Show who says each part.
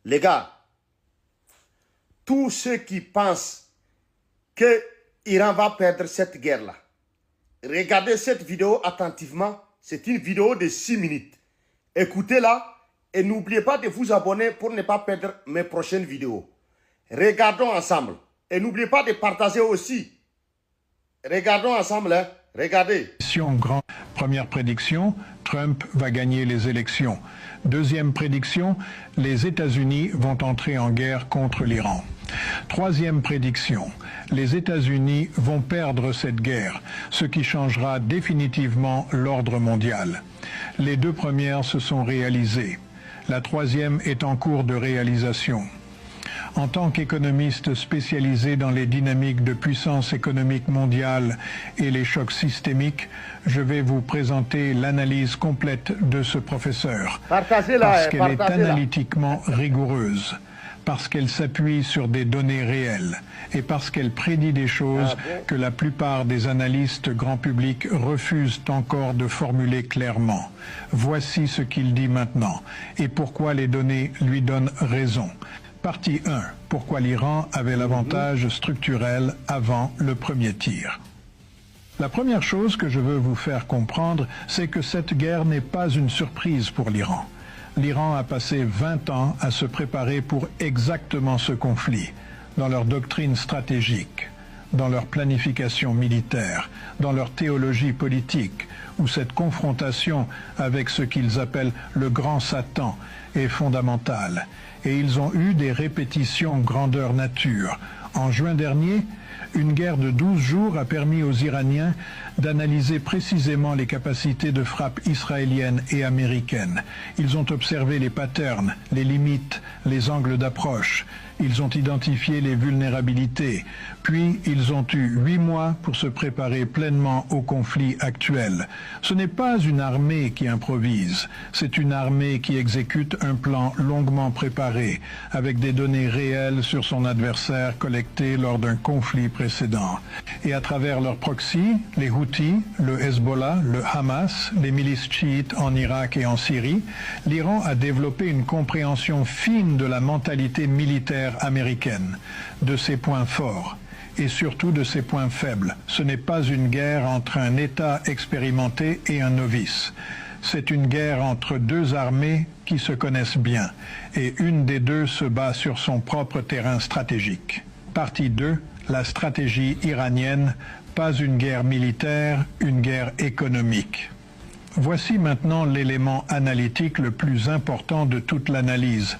Speaker 1: Les gars, tous ceux qui pensent que l'Iran va perdre cette guerre-là, regardez cette vidéo attentivement. C'est une vidéo de 6 minutes. Écoutez-la et n'oubliez pas de vous abonner pour ne pas perdre mes prochaines vidéos. Regardons ensemble. Et n'oubliez pas de partager aussi. Regardons ensemble, hein. Regardez.
Speaker 2: Première prédiction, Trump va gagner les élections. Deuxième prédiction, les États-Unis vont entrer en guerre contre l'Iran. Troisième prédiction, les États-Unis vont perdre cette guerre, ce qui changera définitivement l'ordre mondial. Les deux premières se sont réalisées. La troisième est en cours de réalisation. En tant qu'économiste spécialisé dans les dynamiques de puissance économique mondiale et les chocs systémiques, je vais vous présenter l'analyse complète de ce professeur. Parce qu'elle est analytiquement rigoureuse, parce qu'elle s'appuie sur des données réelles et parce qu'elle prédit des choses que la plupart des analystes grand public refusent encore de formuler clairement. Voici ce qu'il dit maintenant et pourquoi les données lui donnent raison. Partie 1. Pourquoi l'Iran avait l'avantage structurel avant le premier tir. La première chose que je veux vous faire comprendre, c'est que cette guerre n'est pas une surprise pour l'Iran. L'Iran a passé 20 ans à se préparer pour exactement ce conflit, dans leur doctrine stratégique, dans leur planification militaire, dans leur théologie politique, où cette confrontation avec ce qu'ils appellent le grand Satan est fondamentale. Et ils ont eu des répétitions grandeur nature. En juin dernier, une guerre de 12 jours a permis aux Iraniens d'analyser précisément les capacités de frappe israéliennes et américaines. Ils ont observé les patterns, les limites, les angles d'approche. Ils ont identifié les vulnérabilités. Puis, ils ont eu 8 mois pour se préparer pleinement au conflit actuel. Ce n'est pas une armée qui improvise. C'est une armée qui exécute un plan longuement préparé, avec des données réelles sur son adversaire collectées lors d'un conflit précédent. Et à travers leurs proxys, les Houthis, le Hezbollah, le Hamas, les milices chiites en Irak et en Syrie, l'Iran a développé une compréhension fine de la mentalité militaire américaine, de ses points forts et surtout de ses points faibles. Ce n'est pas une guerre entre un État expérimenté et un novice. C'est une guerre entre deux armées qui se connaissent bien et une des deux se bat sur son propre terrain stratégique. Partie 2, la stratégie iranienne, pas une guerre militaire, une guerre économique. Voici maintenant l'élément analytique le plus important de toute l'analyse.